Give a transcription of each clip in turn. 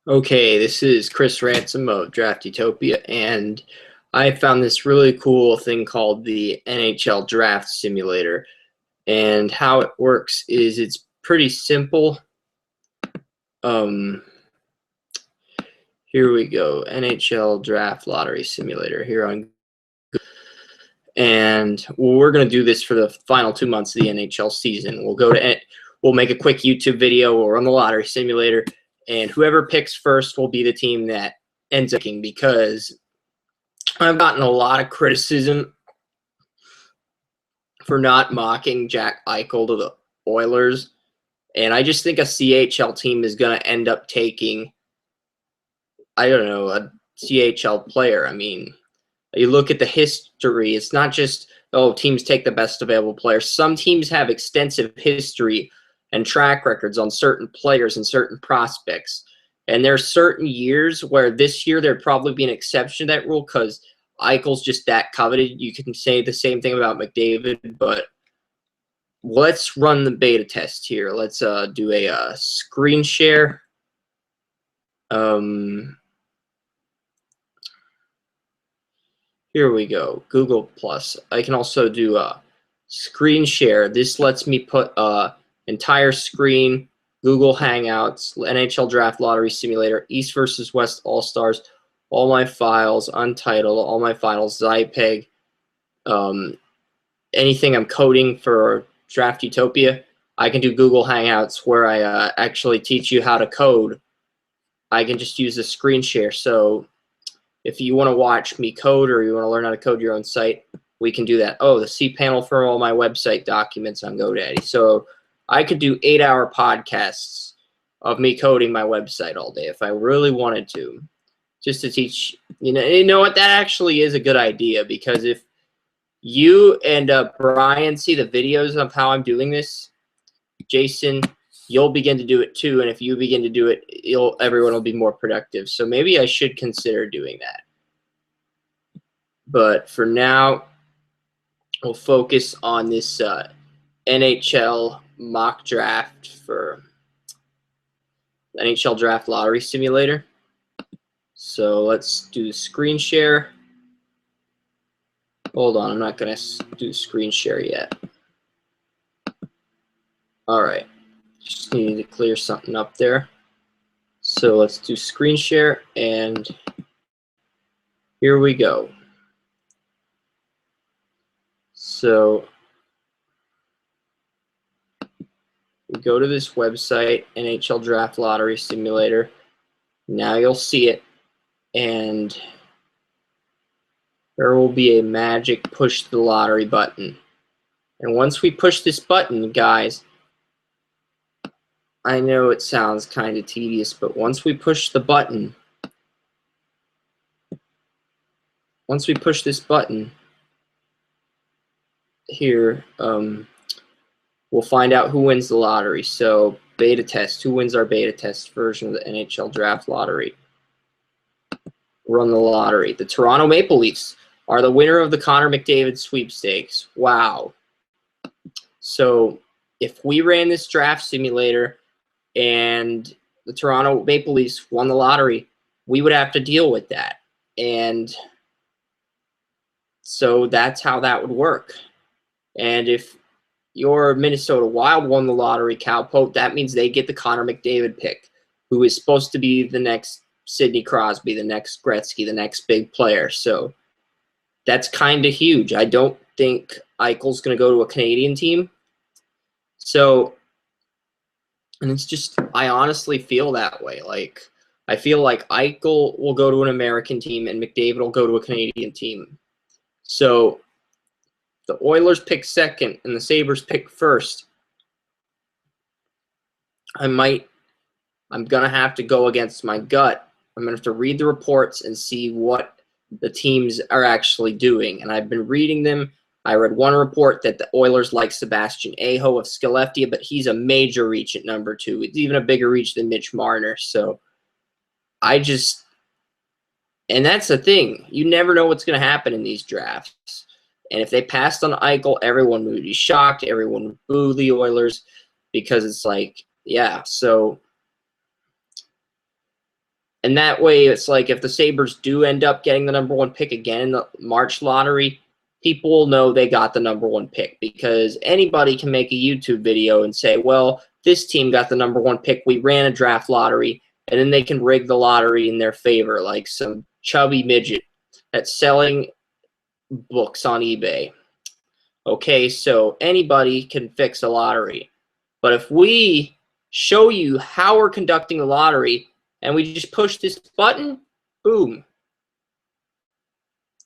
Okay, this is Chris Ransom of Draft Utopia, and I found this really cool thing called the NHL Draft Simulator. And how it works is it's pretty simple. Um, Here we go, NHL Draft Lottery Simulator here on Google. And we're going to do this for the final 2 months of the NHL season. We'll make a quick YouTube video. We'll run the lottery simulator, and whoever picks first will be the team that ends up picking, because I've gotten a lot of criticism for not mocking Jack Eichel to the Oilers, and I just think a CHL team is going to end up taking, I don't know, a CHL player. I mean, you look at the history, it's not just, oh, teams take the best available players. Some teams have extensive history and track records on certain players and certain prospects. And there are certain years where this year there'd probably be an exception to that rule because Eichel's just that coveted. You can say the same thing about McDavid, but let's run the beta test here. Let's do a screen share. Here we go, Google Plus. I can also do a screen share. This lets me put entire screen, Google Hangouts, NHL Draft Lottery Simulator, East versus West All-Stars, all my files, Untitled, all my files, Zypeg, anything I'm coding for Draft Utopia. I can do Google Hangouts where I actually teach you how to code. I can just use the screen share. So if you want to watch me code or you want to learn how to code your own site, we can do that. Oh, the cPanel for all my website documents on GoDaddy. So I could do 8-hour podcasts of me coding my website all day if I really wanted to, just to teach. You know what? That actually is a good idea, because if you and Brian see the videos of how I'm doing this, Jason, you'll begin to do it too, and if you begin to do it, everyone will be more productive. So maybe I should consider doing that. But for now, we'll focus on this NHL mock draft for NHL Draft Lottery Simulator. So let's do the screen share. Hold on, I'm not going to do screen share yet. All right. Just needed to clear something up there. So let's do screen share, and here we go. So we go to this website, NHL Draft Lottery Simulator. Now you'll see it, and there will be a magic push the lottery button. And once we push this button, guys, I know it sounds kind of tedious, but once we push the button, here, we'll find out who wins the lottery. So beta test, who wins our beta test version of the NHL Draft Lottery? Run the lottery. The Toronto Maple Leafs are the winner of the Connor McDavid sweepstakes. Wow. So if we ran this draft simulator and the Toronto Maple Leafs won the lottery, we would have to deal with that. And so that's how that would work. And if your Minnesota Wild won the lottery, Cowpoke, that means they get the Connor McDavid pick, who is supposed to be the next Sidney Crosby, the next Gretzky, the next big player. So that's kind of huge. I don't think Eichel's going to go to a Canadian team. So, and it's just, I honestly feel that way. Like, I feel like Eichel will go to an American team and McDavid will go to a Canadian team. So the Oilers pick second and the Sabres pick first. I'm going to have to go against my gut. I'm going to have to read the reports and see what the teams are actually doing. And I've been reading them. I read one report that the Oilers like Sebastian Aho of Skellefteå, but he's a major reach at number 2. It's even a bigger reach than Mitch Marner. So and that's the thing. You never know what's going to happen in these drafts. And if they passed on Eichel, everyone would be shocked. Everyone would boo the Oilers, because it's like, yeah. So And that way, it's like if the Sabres do end up getting the #1 pick again in the March lottery, people will know they got the #1 pick, because anybody can make a YouTube video and say, well, this team got the #1 pick. We ran a draft lottery, and then they can rig the lottery in their favor, like some chubby midget that's selling books on eBay. Okay, so anybody can fix a lottery. But if we show you how we're conducting the lottery and we just push this button, boom,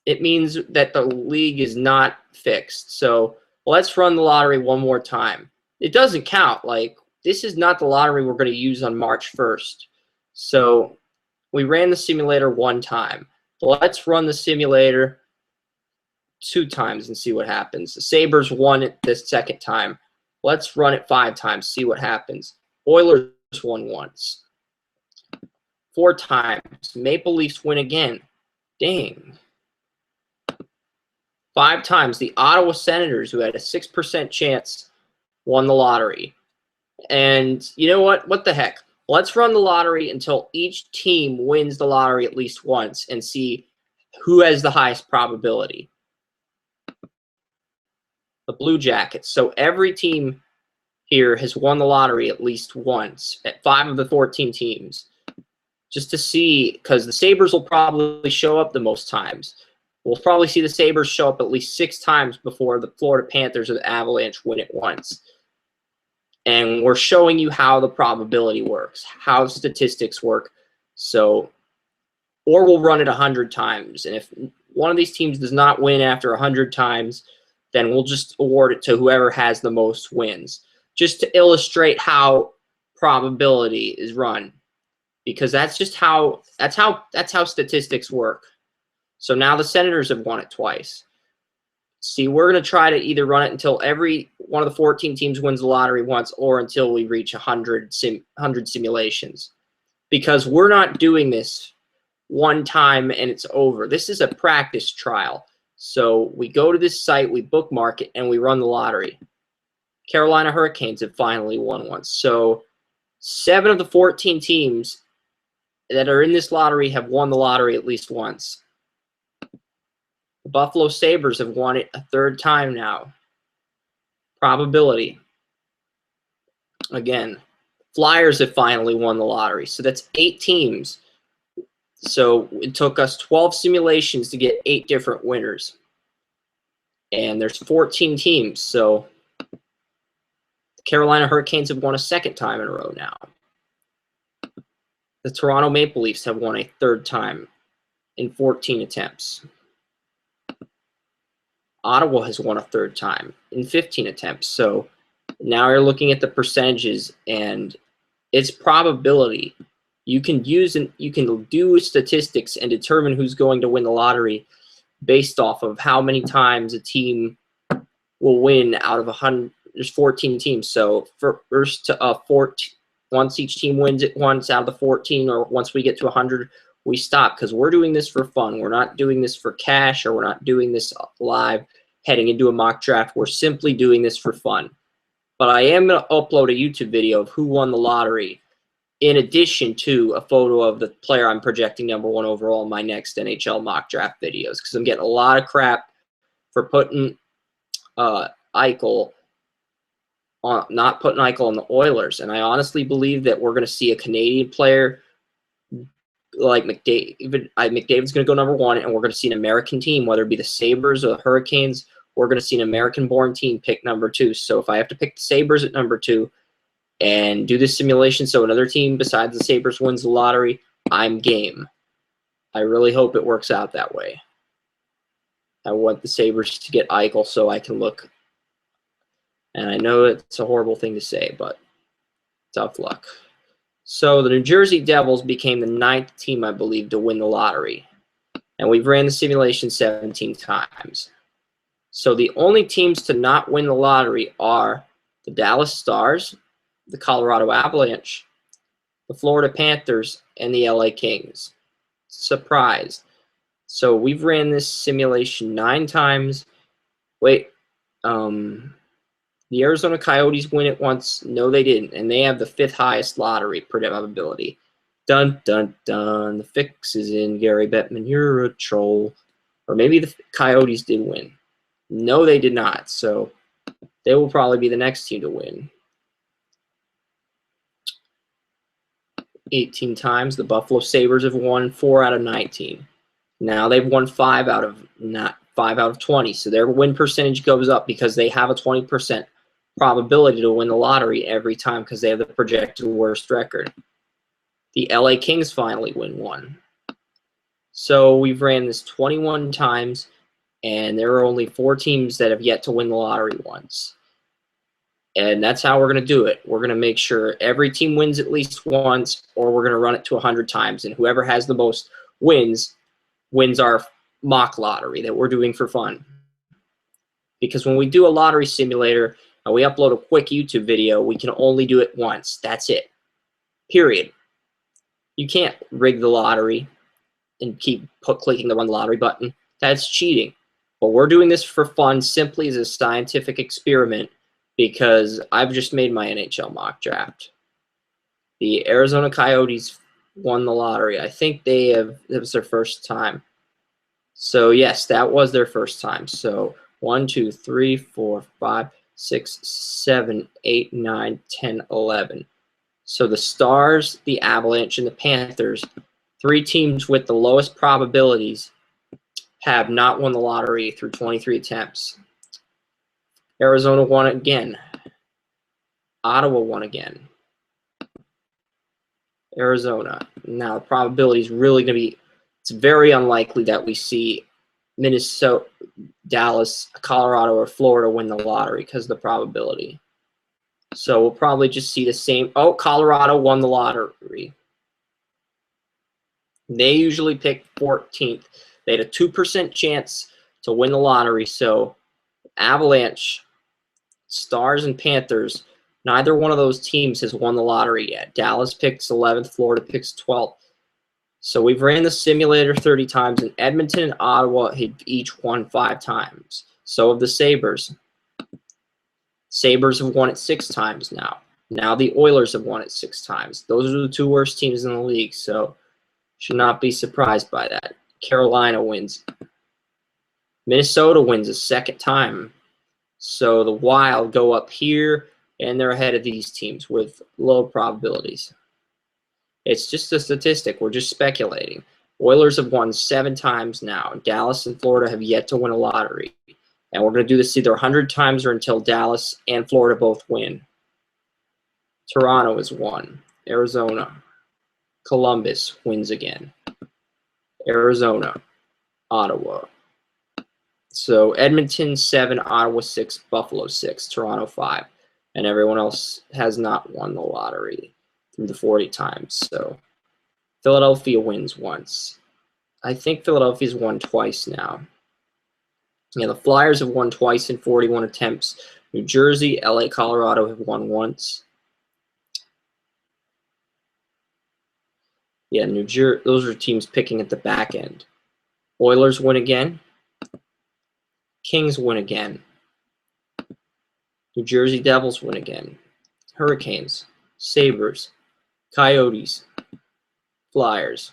it means that the league is not fixed. So let's run the lottery one more time. It doesn't count. Like, this is not the lottery we're going to use on March 1st. So we ran the simulator one time. Let's run the simulator 2 times and see what happens. The Sabres won it this second time. Let's run it 5 times, see what happens. Oilers won once. 4 times. Maple Leafs win again. Dang. 5 times. The Ottawa Senators, who had a 6% chance, won the lottery. And you know what? What the heck? Let's run the lottery until each team wins the lottery at least once and see who has the highest probability. The Blue Jackets. So every team here has won the lottery at least once at 5 of the 14 teams. Just to see, because the Sabres will probably show up the most times. We'll probably see the Sabres show up at least 6 times before the Florida Panthers or the Avalanche win it once. And we're showing you how the probability works, how statistics work. So, or we'll run it 100 times. And if one of these teams does not win after 100 times, then we'll just award it to whoever has the most wins, just to illustrate how probability is run, because that's just how statistics work. So now the Senators have won it twice. See, we're going to try to either run it until every one of the 14 teams wins the lottery once, or until we reach 100 simulations, because we're not doing this one time and it's over. This is a practice trial. So we go to this site, we bookmark it, and we run the lottery. Carolina Hurricanes have finally won once. So 7 of the 14 teams that are in this lottery have won the lottery at least once. The Buffalo Sabres have won it a 3rd time now. Probability. Again, Flyers have finally won the lottery. So that's 8 teams. So it took us 12 simulations to get 8 different winners. And there's 14 teams. So the Carolina Hurricanes have won a 2nd time in a row now. The Toronto Maple Leafs have won a 3rd time in 14 attempts. Ottawa has won a 3rd time in 15 attempts. So now you're looking at the percentages, and it's probability. You can do statistics and determine who's going to win the lottery based off of how many times a team will win out of 100. There's 14 teams, so once each team wins it once out of the 14, or once we get to 100, we stop, because we're doing this for fun. We're not doing this for cash, or we're not doing this live heading into a mock draft. We're simply doing this for fun. But I am going to upload a YouTube video of who won the lottery, in addition to a photo of the player I'm projecting #1 overall in my next NHL mock draft videos, because I'm getting a lot of crap for putting Eichel on, not putting Eichel on the Oilers. And I honestly believe that we're going to see a Canadian player like McDavid. McDavid's going to go #1, and we're going to see an American team, whether it be the Sabres or the Hurricanes. We're going to see an American-born team pick #2. So if I have to pick the Sabres at #2 and do this simulation so another team besides the Sabres wins the lottery, I'm game. I really hope it works out that way. I want the Sabres to get Eichel so I can look. And I know it's a horrible thing to say, but tough luck. So the New Jersey Devils became the 9th team, I believe, to win the lottery. And we've ran the simulation 17 times. So the only teams to not win the lottery are the Dallas Stars, the Colorado Avalanche, the Florida Panthers, and the LA Kings. Surprise. So we've ran this simulation 9 times. Wait, the Arizona Coyotes win it once. No, they didn't. And they have the 5th highest lottery probability. Dun, dun, dun. The fix is in, Gary Bettman. You're a troll. Or maybe the Coyotes did win. No, they did not. So they will probably be the next team to win. 18 times. The Buffalo Sabres have won 4 out of 19. Now they've won 5 out of 20. So their win percentage goes up because they have a 20% probability to win the lottery every time because they have the projected worst record. The LA Kings finally win 1. So we've ran this 21 times, and there are only 4 teams that have yet to win the lottery once. And that's how we're going to do it. We're going to make sure every team wins at least once, or we're going to run it to 100 times. And whoever has the most wins our mock lottery that we're doing for fun. Because when we do a lottery simulator and we upload a quick YouTube video, we can only do it once. That's it. Period. You can't rig the lottery and keep clicking the run the lottery button. That's cheating. But we're doing this for fun, simply as a scientific experiment, because I've just made my NHL mock draft. The Arizona Coyotes won the lottery. I think it was their first time. So yes, that was their first time. So 1, 2, 3, 4, 5, 6, 7, 8, 9, 10, 11. So the Stars, the Avalanche, and the Panthers, 3 teams with the lowest probabilities, have not won the lottery through 23 attempts. Arizona won again. Ottawa won again. Arizona. Now, the probability is really going to be, it's very unlikely that we see Minnesota, Dallas, Colorado, or Florida win the lottery because of the probability. So we'll probably just see the same. Oh, Colorado won the lottery. They usually pick 14th. They had a 2% chance to win the lottery. So Avalanche, Stars, and Panthers, neither one of those teams has won the lottery yet. Dallas picks 11th, Florida picks 12th. So we've ran the simulator 30 times, and Edmonton and Ottawa have each won 5 times. So have the Sabres. Sabres have won it 6 times now. Now the Oilers have won it 6 times. Those are the 2 worst teams in the league, so should not be surprised by that. Carolina wins. Minnesota wins a 2nd time. So the Wild go up here, and they're ahead of these teams with low probabilities. It's just a statistic. We're just speculating. Oilers have won 7 times now. Dallas and Florida have yet to win a lottery. And we're going to do this either 100 times or until Dallas and Florida both win. Toronto has won. Arizona. Columbus wins again. Arizona. Ottawa. So Edmonton 7, Ottawa 6, Buffalo 6, Toronto 5. And everyone else has not won the lottery through the 40 times. So Philadelphia wins once. I think Philadelphia's won twice now. Yeah, the Flyers have won twice in 41 attempts. New Jersey, LA, Colorado have won once. Yeah, those are teams picking at the back end. Oilers win again. Kings win again. New Jersey Devils win again. Hurricanes, Sabres, Coyotes, Flyers.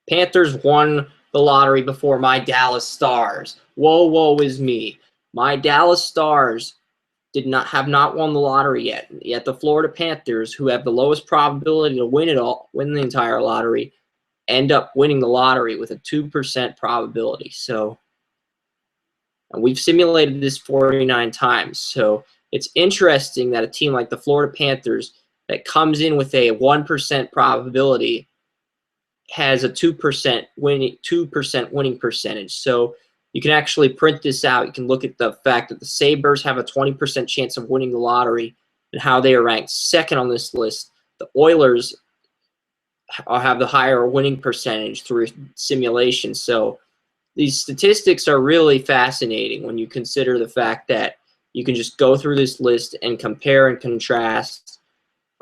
Panthers won the lottery before my Dallas Stars. Woe is me. My Dallas Stars have not won the lottery yet. Yet the Florida Panthers, who have the lowest probability to win the entire lottery, end up winning the lottery with a 2% probability. So we've simulated this 49 times. So it's interesting that a team like the Florida Panthers that comes in with a 1% probability has a 2% winning percentage. So you can actually print this out. You can look at the fact that the Sabres have a 20% chance of winning the lottery and how they are ranked 2nd on this list. The Oilers have the higher winning percentage through simulation. So these statistics are really fascinating when you consider the fact that you can just go through this list and compare and contrast.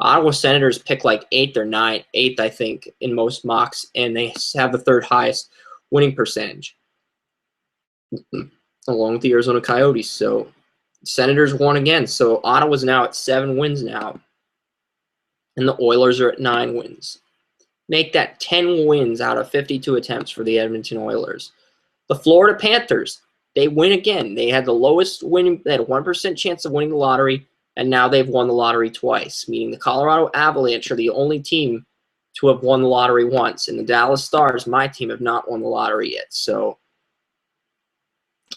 Ottawa Senators pick like 8th or 8th, I think, in most mocks, and they have the 3rd highest winning percentage, along with the Arizona Coyotes. So Senators won again. So Ottawa's now at 7 wins now. and the Oilers are at 9 wins. Make that 10 wins out of 52 attempts for the Edmonton Oilers. The Florida Panthers, they win again. They had the lowest winning, they had a 1% chance of winning the lottery, and now they've won the lottery twice, meaning the Colorado Avalanche are the only team to have won the lottery once, and the Dallas Stars, my team, have not won the lottery yet. So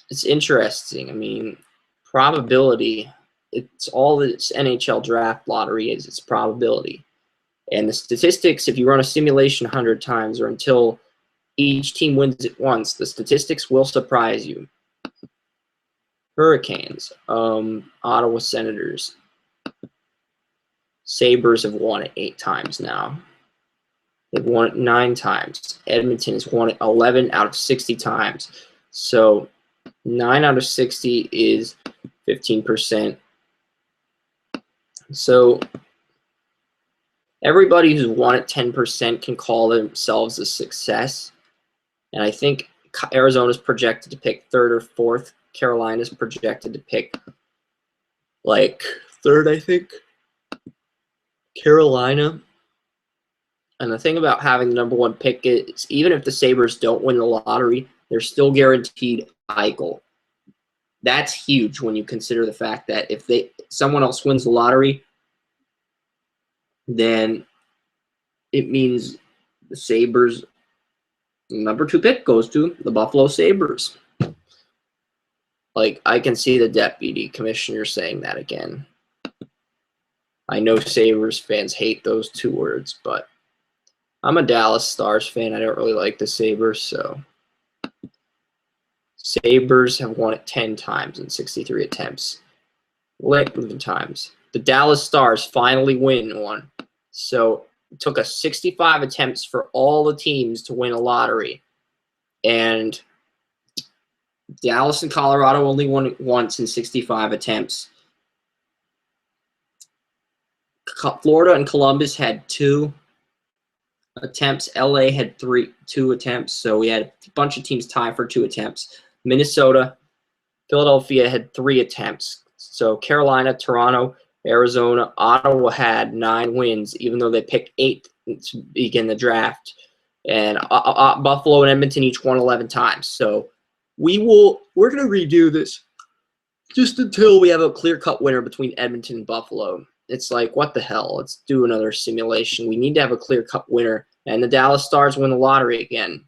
it's interesting. I mean, probability, it's all this NHL draft lottery is, it's probability. And the statistics, if you run a simulation 100 times or until each team wins it once, the statistics will surprise you. Hurricanes, Ottawa Senators. Sabres have won it 8 times now. They've won it 9 times. Edmonton has won it 11 out of 60 times. So 9 out of 60 is 15%. So everybody who's won it 10% can call themselves a success. And I think Arizona's projected to pick 3rd or 4th. Carolina's projected to pick like 3rd, I think. Carolina. And the thing about having the number 1 pick is even if the Sabres don't win the lottery, they're still guaranteed Eichel. That's huge when you consider the fact that if someone else wins the lottery, then it means the Sabres' number 2 pick goes to the Buffalo Sabres. Like, I can see the deputy commissioner saying that again. I know Sabres fans hate those 2 words, but I'm a Dallas Stars fan. I don't really like the Sabres, so Sabres have won it 10 times in 63 attempts. 11 times. The Dallas Stars finally win one. So it took us 65 attempts for all the teams to win a lottery. And Dallas and Colorado only won it once in 65 attempts. Florida and Columbus had 2 attempts. LA had 2 attempts. So we had a bunch of teams tie for 2 attempts. Minnesota, Philadelphia had 3 attempts. So Carolina, Toronto, Arizona, Ottawa had 9 wins, even though they picked 8 to begin the draft. And Buffalo and Edmonton each won 11 times. So we're going to redo this just until we have a clear-cut winner between Edmonton and Buffalo. It's like, what the hell? Let's do another simulation. We need to have a clear-cut winner. And the Dallas Stars win the lottery again.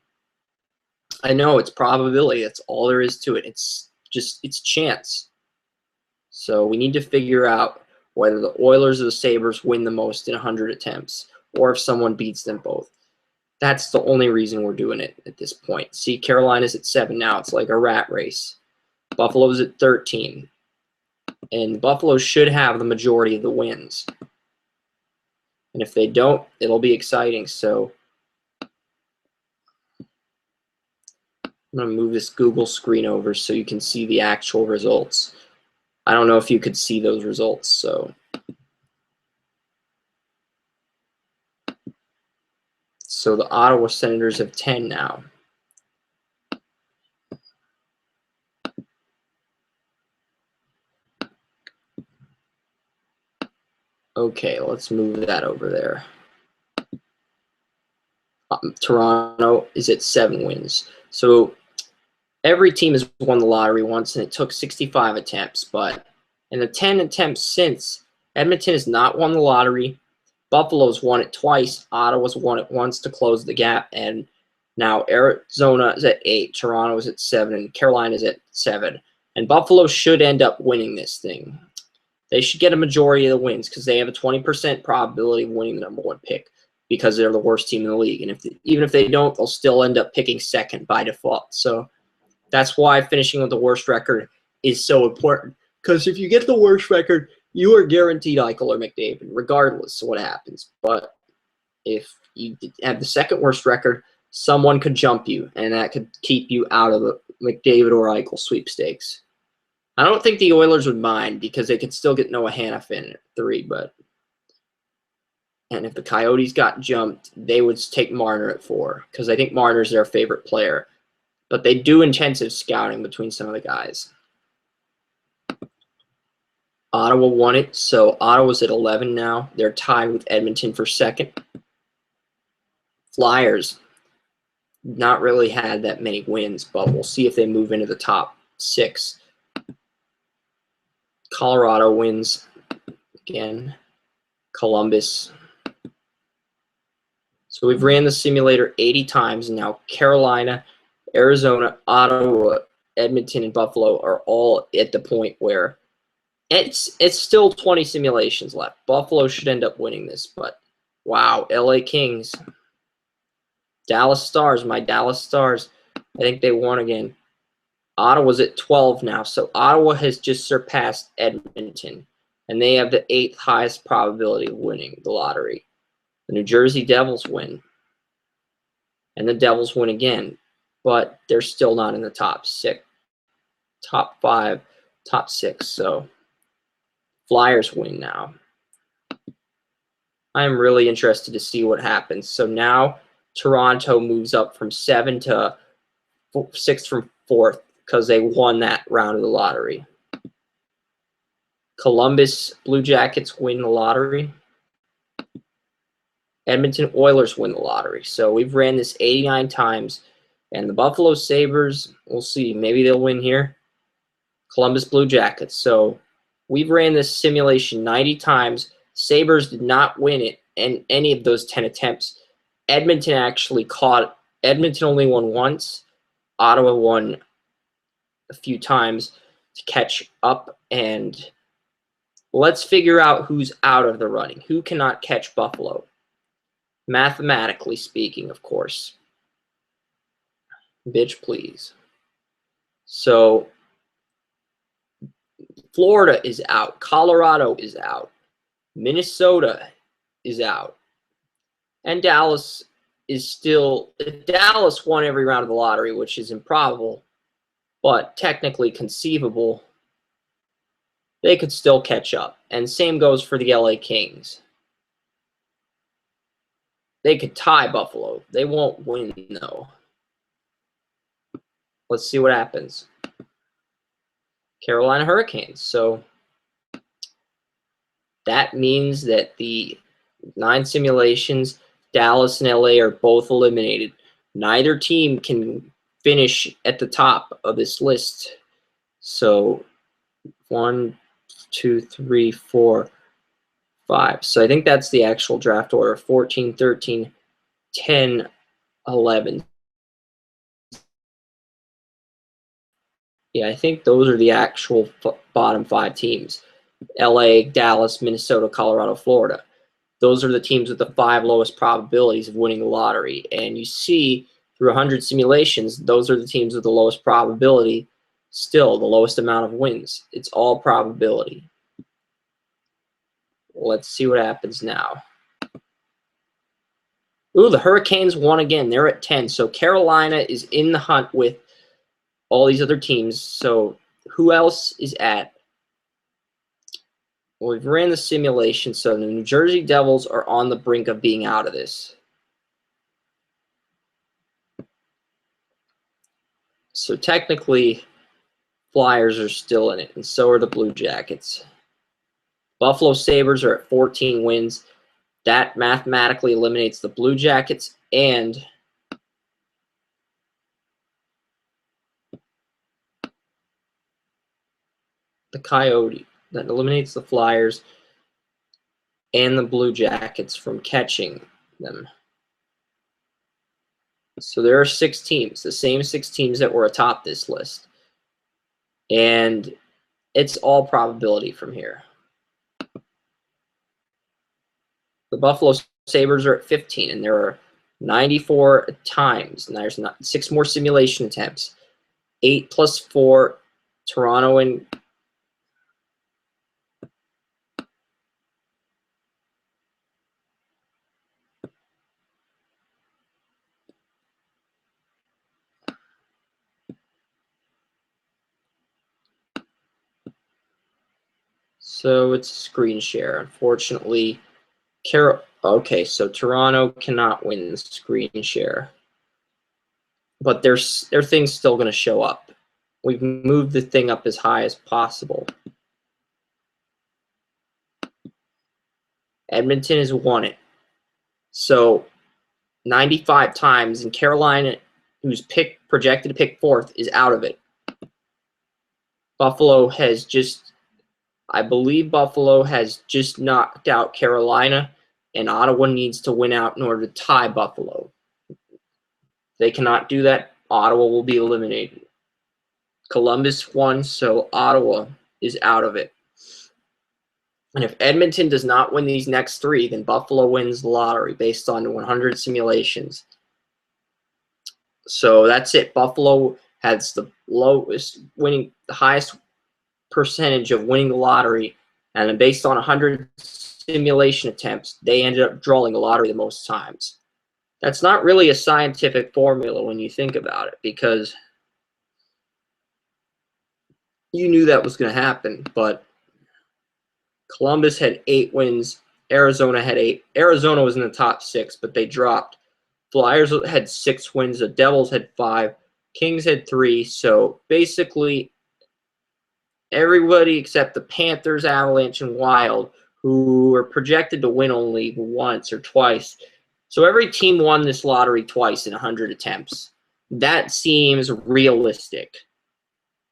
I know it's probability. That's all there is to it. It's chance. So we need to figure out whether the Oilers or the Sabres win the most in 100 attempts, or if someone beats them both. That's the only reason we're doing it at this point. See, Carolina's at 7 now. It's like a rat race. Buffalo's at 13. And Buffalo should have the majority of the wins. And if they don't, it'll be exciting. So I'm going to move this Google screen over so you can see the actual results. I don't know if you could see those results, so the Ottawa Senators have 10 now. Okay, let's move that over there. Toronto is at 7 wins. So every team has won the lottery once, and it took 65 attempts. But in the 10 attempts since, Edmonton has not won the lottery. Buffalo's won it twice. Ottawa's won it once to close the gap. And now Arizona is at 8. Toronto is at 7. And Carolina is at 7. And Buffalo should end up winning this thing. They should get a majority of the wins because they have a 20% probability of winning the number 1 pick because they're the worst team in the league. And even if they don't, they'll still end up picking 2nd by default. So that's why finishing with the worst record is so important. Because if you get the worst record, you are guaranteed Eichel or McDavid, regardless of what happens. But if you have the 2nd worst record, someone could jump you, and that could keep you out of the McDavid or Eichel sweepstakes. I don't think the Oilers would mind because they could still get Noah Hanifin at 3. And if the Coyotes got jumped, they would take Marner at 4 because I think Marner's their favorite player. But they do intensive scouting between some of the guys. Ottawa won it, so Ottawa's at 11 now. They're tied with Edmonton for second. Flyers, not really had that many wins, but we'll see if they move into the top 6. Colorado wins again. Columbus. So we've ran the simulator 80 times, and now Carolina, Arizona, Ottawa, Edmonton, and Buffalo are all at the point where it's still 20 simulations left. Buffalo should end up winning this, but wow, LA Kings, Dallas Stars, my Dallas Stars, I think they won again. Ottawa's at 12 now, so Ottawa has just surpassed Edmonton, and they have the 8th highest probability of winning the lottery. The New Jersey Devils win, and the Devils win again, but they're still not in the top 6, top 5, top 6, so Flyers win now. I'm really interested to see what happens. So now Toronto moves up from 7 to 6 from 4th because they won that round of the lottery. Columbus Blue Jackets win the lottery. Edmonton Oilers win the lottery. So we've ran this 89 times. And the Buffalo Sabres, we'll see. Maybe they'll win here. Columbus Blue Jackets. So we've ran this simulation 90 times. Sabres did not win it in any of those 10 attempts. Edmonton actually caught. Edmonton only won once. Ottawa won a few times to catch up. And let's figure out who's out of the running. Who cannot catch Buffalo? Mathematically speaking, of course. Bitch, please. So Florida is out. Colorado is out. Minnesota is out. And Dallas is still, Dallas won every round of the lottery, which is improbable, but technically conceivable. They could still catch up. And same goes for the LA Kings. They could tie Buffalo. They won't win, though. Let's see what happens. Carolina Hurricanes. So that means that the 9 simulations, Dallas and LA are both eliminated. Neither team can finish at the top of this list. So 1, 2, 3, 4, 5. So I think that's the actual draft order. 14, 13, 10, 11. Yeah, I think those are the actual bottom 5 teams. LA, Dallas, Minnesota, Colorado, Florida. Those are the teams with the 5 lowest probabilities of winning the lottery. And you see through 100 simulations, those are the teams with the lowest probability, still the lowest amount of wins. It's all probability. Let's see what happens now. Ooh, the Hurricanes won again. They're at 10. So Carolina is in the hunt with all these other teams. So who else is at? Well, we've ran the simulation, so the New Jersey Devils are on the brink of being out of this. So technically, Flyers are still in it, and so are the Blue Jackets. Buffalo Sabres are at 14 wins. That mathematically eliminates the Blue Jackets and the Coyote. That eliminates the Flyers and the Blue Jackets from catching them. So there are 6 teams, the same 6 teams that were atop this list. And it's all probability from here. The Buffalo Sabres are at 15, and there are 94 times, and there's 6 more simulation attempts. 8 plus 4, Toronto and so it's screen share. Unfortunately, okay, so Toronto cannot win the screen share. But their thing's still going to show up. We've moved the thing up as high as possible. Edmonton has won it. So 95 times, and Carolina, who's projected to pick fourth, is out of it. Buffalo has just, I believe Buffalo has just knocked out Carolina, and Ottawa needs to win out in order to tie Buffalo. If they cannot do that, Ottawa will be eliminated. Columbus won, so Ottawa is out of it. And if Edmonton does not win these next three, then Buffalo wins the lottery based on 100 simulations. So that's it. Buffalo has the highest percentage of winning the lottery, and then based on 100 simulation attempts, they ended up drawing the lottery the most times. That's not really a scientific formula when you think about it, because you knew that was going to happen, but Columbus had 8 wins. Arizona had 8. Arizona was in the top 6, but they dropped. Flyers had 6 wins. The Devils had 5. Kings had 3. So basically, everybody except the Panthers, Avalanche, and Wild, who were projected to win only once or twice. So every team won this lottery twice in 100 attempts. That seems realistic.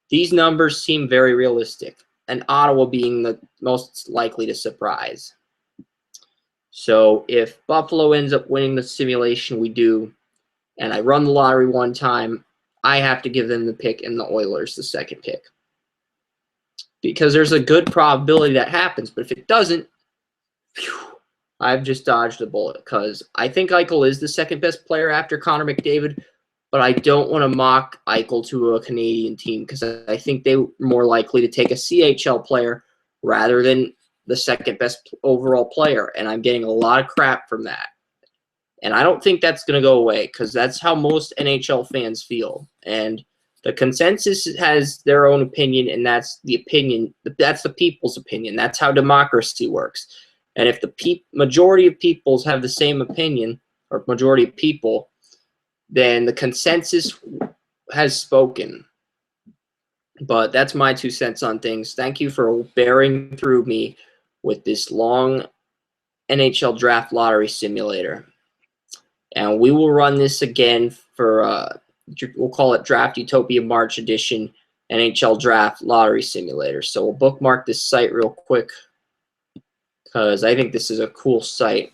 These numbers seem very realistic, and Ottawa being the most likely to surprise. So if Buffalo ends up winning the simulation we do, and I run the lottery one time, I have to give them the pick and the Oilers the second pick. Because there's a good probability that happens, but if it doesn't, I've just dodged a bullet, because I think Eichel is the second best player after Connor McDavid, but I don't want to mock Eichel to a Canadian team, because I think they're more likely to take a CHL player rather than the second best overall player, and I'm getting a lot of crap from that. And I don't think that's going to go away, because that's how most NHL fans feel. And the consensus has their own opinion, and that's the people's opinion. That's how democracy works. And if the majority of peoples have the same opinion, or majority of people, then the consensus has spoken. But that's my 2 cents on things. Thank you for bearing through me with this long NHL draft lottery simulator. And we will run this again for, we'll call it Draft Utopia March Edition NHL Draft Lottery Simulator. So we'll bookmark this site real quick, because I think this is a cool site.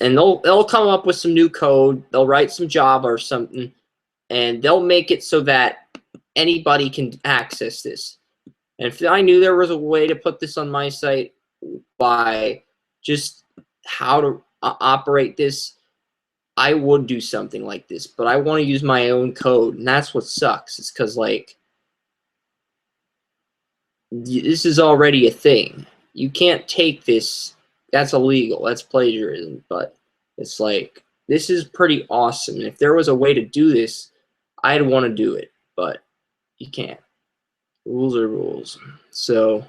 And they'll come up with some new code. They'll write some Java or something, and they'll make it so that anybody can access this. And if I knew there was a way to put this on my site by just how to operate this, I would do something like this. But I want to use my own code, and that's what sucks. It's because, like, this is already a thing. You can't take this. That's illegal. That's plagiarism. But it's like, this is pretty awesome. And if there was a way to do this, I'd want to do it. But you can't. Rules are rules. So,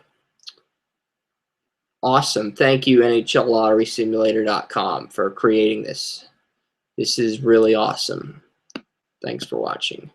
awesome. Thank you, NHLLotterySimulator.com, for creating this. This is really awesome. Thanks for watching.